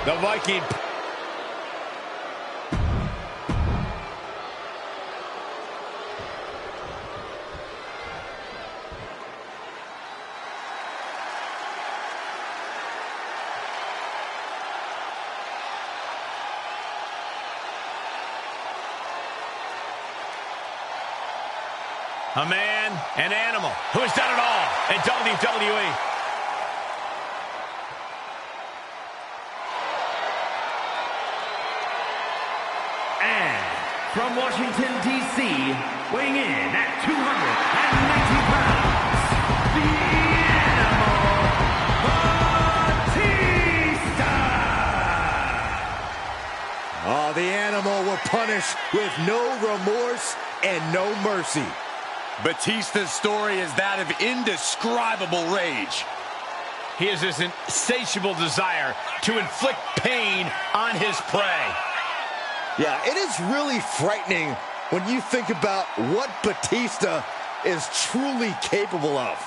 The Viking. A man, an animal, who has done it all in WWE. And from Washington, D.C., weighing in at 290 pounds, the Animal, Batista! Oh, the Animal will punish with no remorse and no mercy. Batista's story is that of indescribable rage. He has this insatiable desire to inflict pain on his prey. Yeah, it is really frightening when you think about what Batista is truly capable of.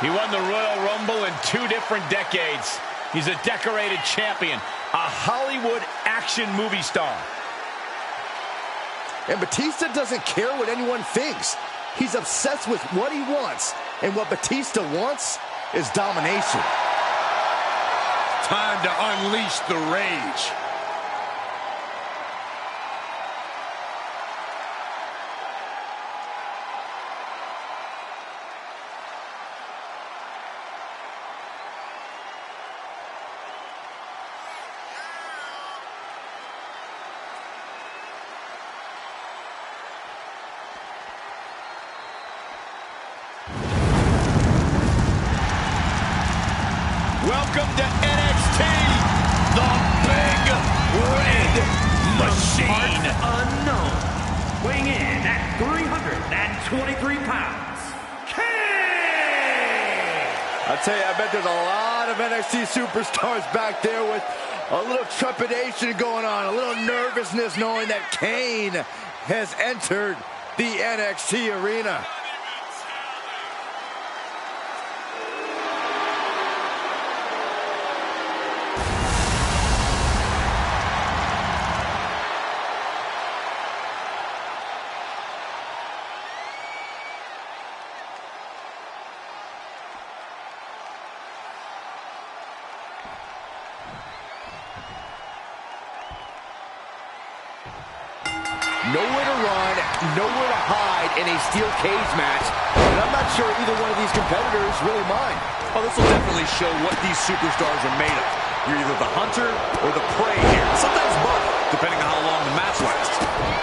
He won the Royal Rumble in 2 different decades. He's a decorated champion, a Hollywood action movie star. And Batista doesn't care what anyone thinks. He's obsessed with what he wants. And what Batista wants is domination. Time to unleash the rage. Welcome to NXT, the Big Red Machine. Unknown, weighing in at 323 pounds, Kane! I'll tell you, I bet there's a lot of NXT superstars back there with a little trepidation going on, a little nervousness knowing that Kane has entered the NXT arena. Nowhere to run, nowhere to hide in a steel cage match. And I'm not sure either one of these competitors really mind. Oh, this will definitely show what these superstars are made of. You're either the hunter or the prey here. Sometimes both, depending on how long the match lasts.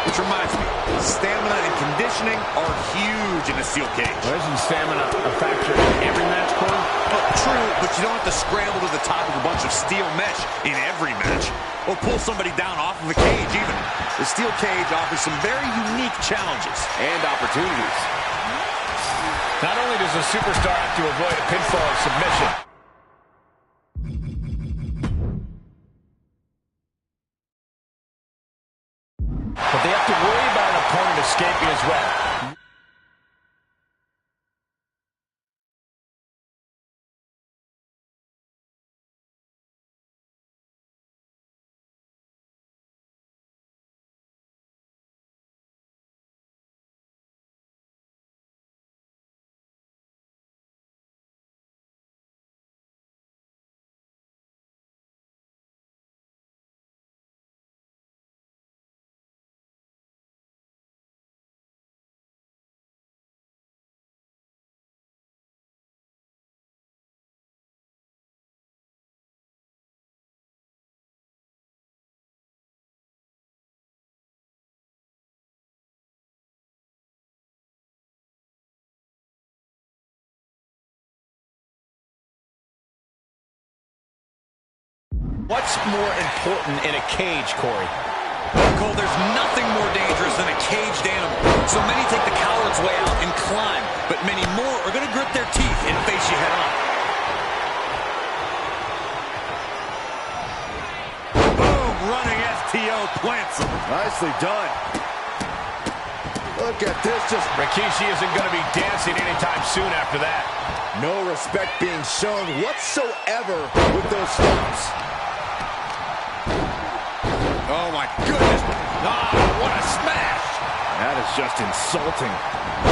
Which reminds me, stamina and conditioning are huge in a steel cage. Well, isn't stamina a factor in every match, Corey? Oh, true, but you don't have to scramble to the top of a bunch of steel mesh in every match. Or pull somebody down off of a cage, even. The steel cage offers some very unique challenges and opportunities. Not only does a superstar have to avoid a pinfall or submission, but they have to worry about an opponent escaping as well. What's more important in a cage, Corey? Cole, there's nothing more dangerous than a caged animal. So many take the coward's way out and climb, but many more are going to grit their teeth and face you head on. Boom! Running STO plants him. Nicely done. look at this. Just Rikishi isn't going to be dancing anytime soon after that. no respect being shown whatsoever with those stomps. Oh, my goodness. Ah, what a smash. That is just insulting.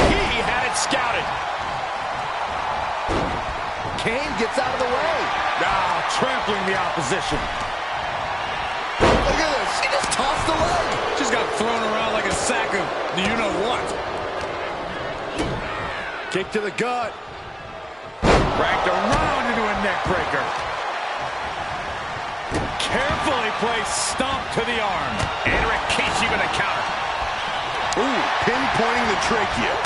He had it scouted. Kane gets out of the way. Ah, trampling the opposition. Look at this. He just tossed the leg. Just got thrown around like a sack of you-know-what. Kick to the gut. Racked around into a neck breaker. Carefully placed stomp to the arm. And Rikishi with a counter. Ooh, pinpointing the trachea.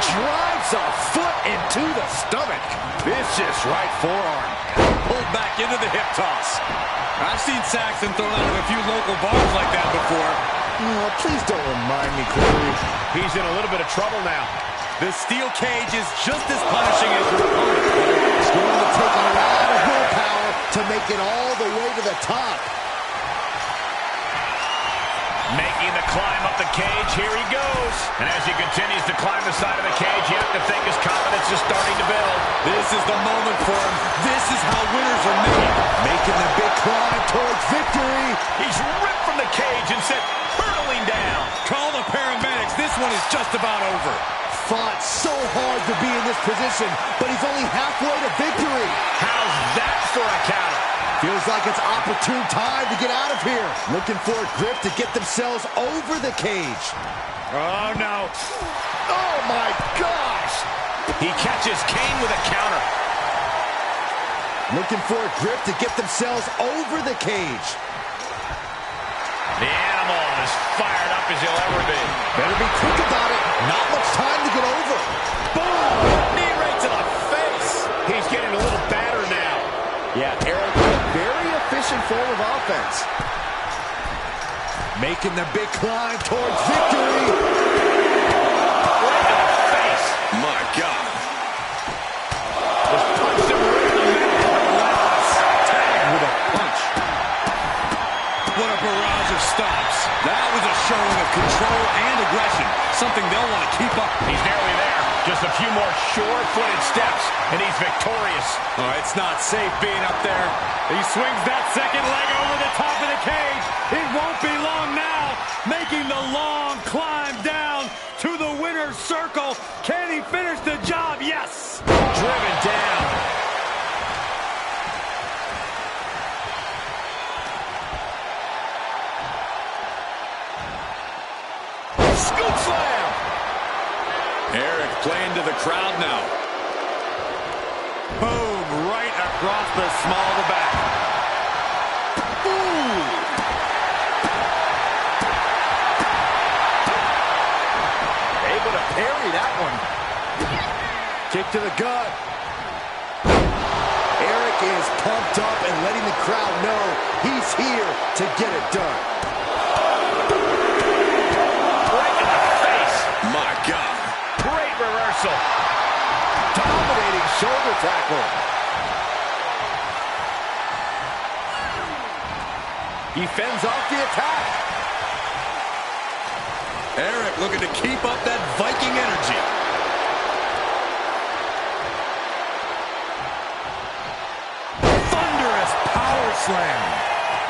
Drives a foot into the stomach. Vicious right forearm. Pulled back into the hip toss. I've seen Saxton thrown out of a few local bars like that before. Oh, please don't remind me, Corey. He's in a little bit of trouble now. The steel cage is just as punishing as your opponent. It's going to take a lot of willpower to make it all the way to the top. Making the climb up the cage, here he goes. And as he continues to climb the side of the cage, you have to think his confidence is starting to build. This is the moment for him. This is how winners are made. Making the big climb towards victory. He's ripped from the cage and sent hurtling down. Call the paramedics. This one is just about over. Fought so hard to be in this position, but he's only halfway to victory. How's that for a counter? Feels like it's opportune time to get out of here. Looking for a grip to get themselves over the cage. Oh, no. Oh, my gosh. He catches Kane with a counter. Looking for a grip to get themselves over the cage. The animal is fired up as he'll ever be. Better be quick about it. Not much time to get over. Boom! Knee right to the face. He's getting a little battered now. Yeah, Eric, a very efficient form of offense. Making the big climb towards victory. Right to the face. My God. Just punched him right in the middle. Relentless. Tagged with a punch. What a barrage of stops. That was a showing of control and aggression. Something they'll want to keep up. He's nearly there. Just a few more sure-footed steps, and he's victorious. Oh, it's not safe being up there. He swings that second leg over the top of the cage. It won't be long now. Making the long climb down to the winner's circle. Can he finish the job? Yes. Driven down. Scoop slam. Eric playing to the crowd now. Boom, right across the small of the back. Ooh. Able to parry that one. Kick to the gut. Eric is pumped up and letting the crowd know he's here to get it done. Right in the face. My God. Great reversal. Dominating shoulder tackle. He fends off the attack. Eric looking to keep up that Viking energy. Thunderous power slam.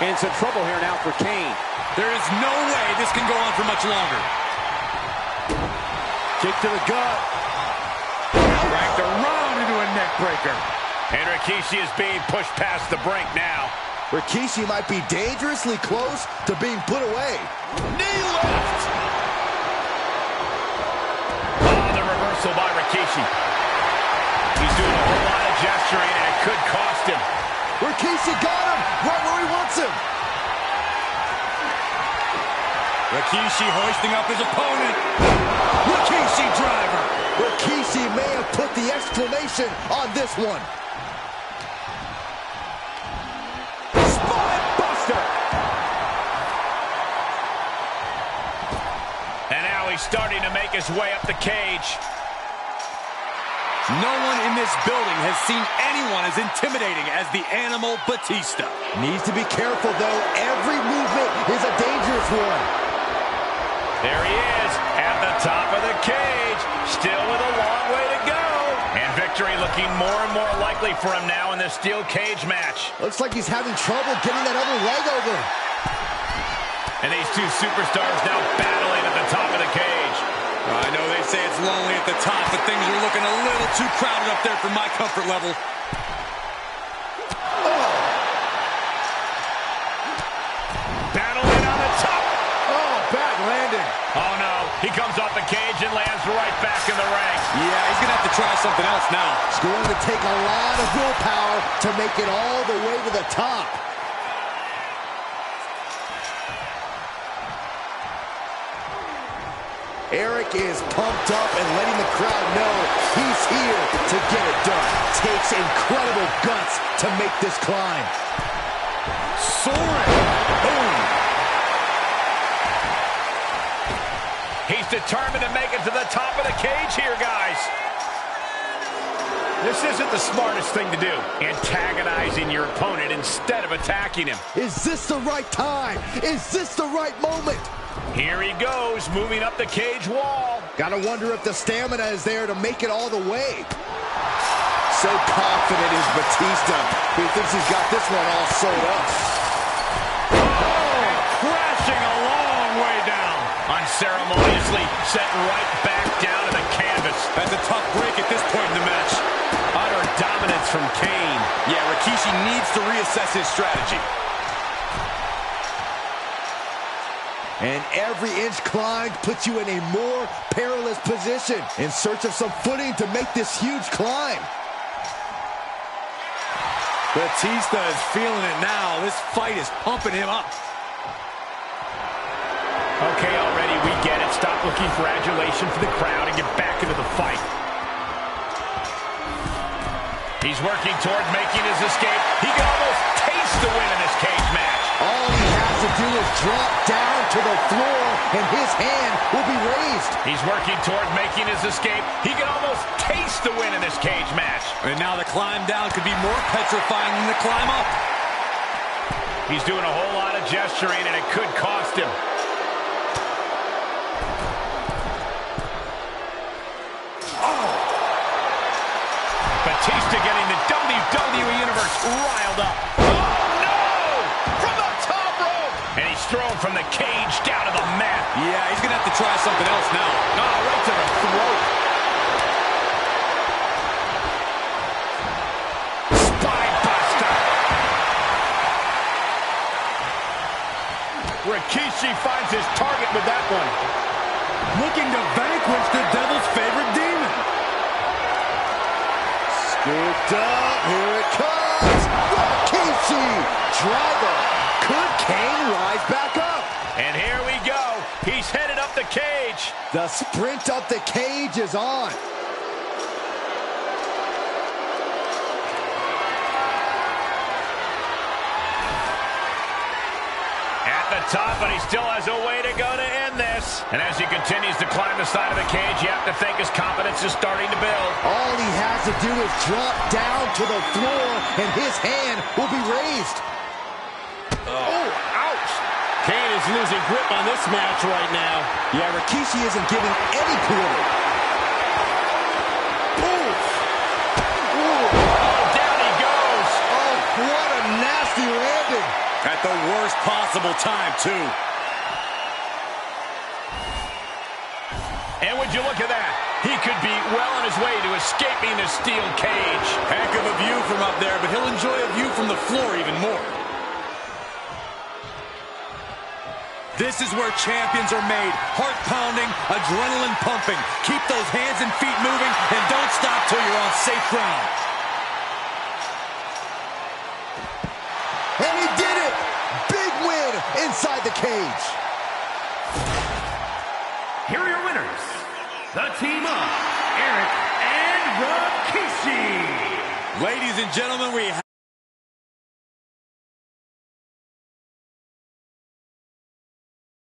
And some trouble here now for Kane. There is no way this can go on for much longer. Kick to the gut. Racked around into a neck breaker. And Rikishi is being pushed past the brink now. Rikishi might be dangerously close to being put away. Knee lift. Oh, the reversal by Rikishi. He's doing a whole lot of gesturing, and it could cost him. Rikishi got him right where he wants him. Rikishi hoisting up his opponent. Rikishi driver. Rikishi may have put the exclamation on this one. Spine buster. And now he's starting to make his way up the cage. No one in this building has seen anyone as intimidating as the Animal Batista. Needs to be careful, though. Every movement is a dangerous one. There he is at the top of the cage, still with a long way to go. And victory looking more and more likely for him now in this steel cage match. Looks like he's having trouble getting that other leg over. And these two superstars now battling at the top of the cage. I know they say it's lonely at the top, but things are looking a little too crowded up there for my comfort level. Battling on the top. Oh, bad landing. Oh, no. He comes off the cage and lands right back in the ring. Yeah, he's going to have to try something else now. It's going to take a lot of willpower to make it all the way to the top. Eric is pumped up and letting the crowd know he's here to get it done. Takes incredible guts to make this climb. Soaring. Boom. He's determined to make it to the top of the cage here, guys. This isn't the smartest thing to do, antagonizing your opponent instead of attacking him. Is this the right time? Is this the right moment? Here he goes, moving up the cage wall. Gotta wonder if the stamina is there to make it all the way. So confident is Batista. He thinks he's got this one all sewed up. Oh, crashing a long way down. Unceremoniously set right back down to the canvas. That's a tough break at this point in the match. Utter dominance from Kane. Yeah, Rikishi needs to reassess his strategy. And every inch climbed puts you in a more perilous position in search of some footing to make this huge climb. Batista is feeling it now. This fight is pumping him up. Okay, already, we get it. Stop looking for adulation for the crowd and get back into the fight. He's working toward making his escape. He can almost taste the win in this cage match. All he has to do is drop down to the floor, and his hand will be raised. He's working toward making his escape. He can almost taste the win in this cage match. And now the climb down could be more petrifying than the climb up. He's doing a whole lot of gesturing, and it could cost him. Batista getting the WWE Universe riled up. Oh, no! From the top rope! And he's thrown from the cage down to the mat. Yeah, he's going to have to try something else now. Oh, right to the throat. Spine buster. Rikishi finds his target with that one. Looking to vanquish the Devil's favorite demon. Scooped up, here it comes. Rikishi, driver. Could Kane rise back up? And here we go. He's headed up the cage. The sprint up the cage is on. At the top, but he still has a way to go to end this. And as he continues to climb the side of the cage, you have to think his confidence is starting to build. All he has to do is drop down to the floor, and his hand will be raised. Oh, ouch. Kane is losing grip on this match right now. Yeah, Rikishi isn't giving any quarter. Oof. Ooh. Oh, down he goes. Oh, what a nasty landing. At the worst possible time, too. And would you look at that? He could be well on his way to escaping the steel cage. Heck of a view from up there, but he'll enjoy a view from the floor even more. This is where champions are made. Heart pounding, adrenaline pumping. Keep those hands and feet moving, and don't stop till you're on safe ground. And he did it! Big win inside the cage. Here are your winners. The team of Eric and Rikishi. Ladies and gentlemen, we